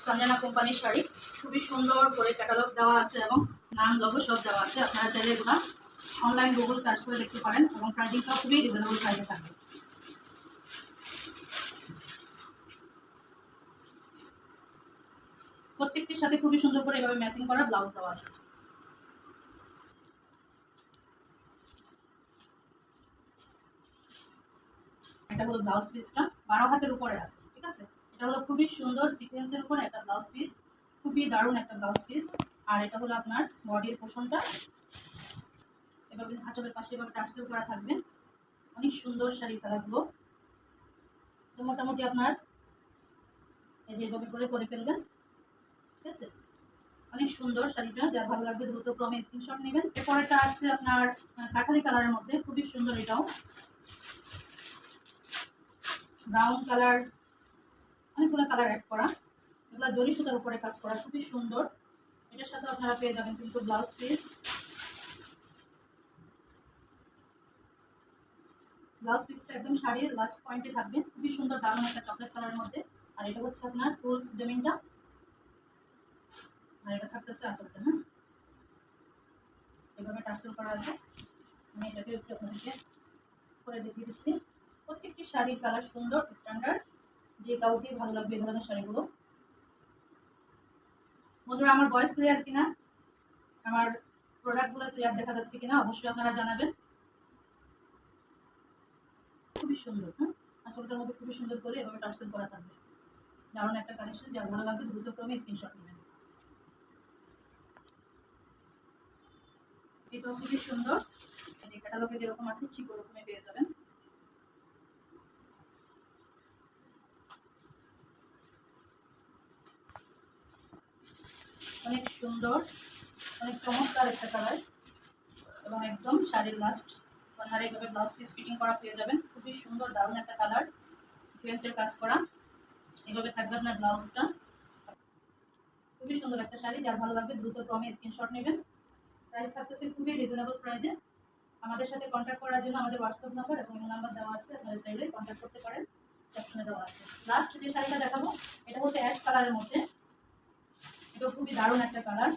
সঞ্জনা কোম্পানির শাড়ি, খুবই সুন্দর করে ক্যাটালগ দেওয়া আছে এবং নাম লোগো সব দেওয়া আছে। আপনারা চাইলে এগুলো অনলাইন গুগল সার্চ করে দেখতে পারেন এবং প্রাইসিংটাও খুবই রিজনেবল প্রাইসে থাকবে। প্রত্যেকটির সাথে খুবই সুন্দর করে এভাবে ম্যাচিং করা ব্লাউজ দেওয়া আছে। এটা হলো ব্লাউজ পিসটা, 12 হাতের উপরে আছে, ঠিক আছে। এটা হলো খুবই সুন্দর সিকোয়েন্সের উপরে একটা ব্লাউজ পিস, খুবই দারুণ একটা ব্লাউজ পিস। আর এটা হলো আপনার বডির পোর্শনটা, এভাবে আঁচলের পাশে এভাবে টার্সেল করা থাকবে। অনেক সুন্দর শাড়ির কালারগুলো। তো মোটামুটি আপনার এই যে এভাবে করে ফেলবেন, ঠিক আছে। অনেক সুন্দর শাড়িটা, যার ভালো লাগবে দ্রুত ক্রমে স্ক্রিনশট নেবেন। এরপরটা আসছে আপনার কাঠালি কালারের মধ্যে, খুবই সুন্দর। এটাও ব্রাউন কালার, অনেকগুলো কালার অ্যাড করা, এগুলো জরি সুতার উপরে কাজ করা, খুবই সুন্দর। এটার সাথে আপনারা পেয়ে যাবেন কিন্তু ব্লাউজ পিস। ব্লাউজ পিসটা একদম শাড়ির লাস্ট পয়েন্টে থাকবে, খুবই সুন্দর দারুণ একটা চকলেট কালারের মধ্যে। আর এটা হচ্ছে আপনার ফুল জমিনটা, আর এটা থাকতেছে আসলটা। হ্যাঁ, এভাবে টার্সেল করা আছে। আমি এটাকে একটু আপনাদেরকে করে দেখিয়ে দিচ্ছি। প্রত্যেকটি শাড়ির কালার সুন্দর, স্ট্যান্ডার্ড, যে কাউকে ভালো লাগবে এই ধরনের শাড়িগুলো। বন্ধুরা, আমার ভয়েস ক্লিয়ার কিনা, আমার প্রোডাক্টগুলো ক্লিয়ার দেখা যাচ্ছে কিনা অবশ্যই আপনারা জানাবেন। খুবই সুন্দর। হ্যাঁ, আসলটার মধ্যে খুবই সুন্দর করে এভাবে টার্সেল করা থাকবে। দারুণ একটা কালেকশন, যার ভালো লাগবে দ্রুত ক্রমে স্ক্রিনশট নেবেন। এটাও খুবই সুন্দর, এই যে ক্যাটালগে যেরকম আছে ঠিক ওরকমই পেয়ে যাবেন। অনেক সুন্দর, অনেক চমৎকার একটা কালার এবং একদম শাড়ির লাস্ট কর্নারে এইভাবে ব্লাউজ পিস ফিটিং করা পেয়ে যাবেন। খুবই সুন্দর দারুণ একটা কালার, সিকোয়েন্সের কাজ করা, এইভাবে থাকবে আপনার ব্লাউজটা। খুবই সুন্দর একটা শাড়ি, যার ভালো লাগবে দ্রুত ক্রমে স্ক্রিনশট নেবেন। প্রাইস থাকতেছে খুবই রিজনেবল প্রাইসে। আমাদের সাথে কন্ট্যাক্ট করার জন্য আমাদের হোয়াটসঅ্যাপ নাম্বার এবং ইমেল নাম্বার দেওয়া আছে, আপনারা চাইলে কন্ট্যাক্ট করতে পারেন, অপশনে দেওয়া আছে। লাস্ট যে শাড়িটা দেখাবো এটা হচ্ছে অ্যাশ কালারের মধ্যে। এটা খুবই দারুণ একটা কালার,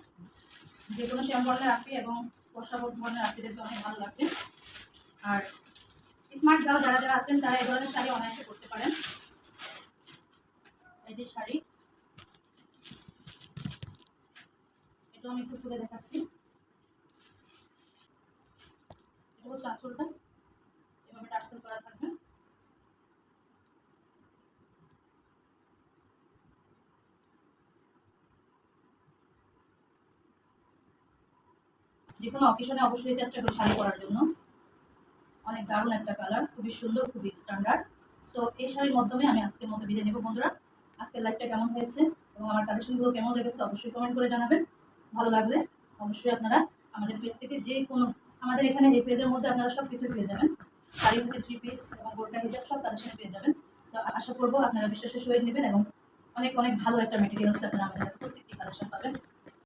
যে কোনো শ্যাম বর্ণের আপি এবং বর্ষা বর্ণের আপিদেরকে অনেক ভালো লাগবে। আর স্মার্ট গার্ল যারা যারা আছেন তারা এই ধরনের শাড়ি অনায়াসে করতে পারেন। এই যে শাড়ি, এটা আমি একটু খুলে দেখাচ্ছি। এটা হচ্ছে আঁচলটা, এভাবে টার্সেল করা থাকবে। যে কোনো অকেশনে অবশ্যই চেষ্টা করি শাড়ি পরার জন্য। অনেক দারুণ একটা কালার, খুবই সুন্দর, খুবই স্ট্যান্ডার্ড। সো এই শাড়ির মাধ্যমে আমি আজকের মতো বিদায় নেব। বন্ধুরা, আজকের লাইভটা কেমন হয়েছে এবং আমার কালেকশনগুলো কেমন লেগেছে অবশ্যই কমেন্ট করে জানাবেন। ভালো লাগলে অবশ্যই আপনারা আমাদের পেজ থেকে যে কোনো, আমাদের এখানে এই পেজের মধ্যে আপনারা সব কিছু পেয়ে যাবেন, শাড়ি থেকে 3 পিস এবং বোরকা হিজাব সব কালেকশন পেয়ে যাবেন। তো আশা করবো আপনারা বিশ্বাসের সহিত নেবেন এবং অনেক অনেক ভালো একটা মেটেরিয়ালস আপনারা আমাদের কাছে প্রত্যেকটি কালেকশন পাবেন।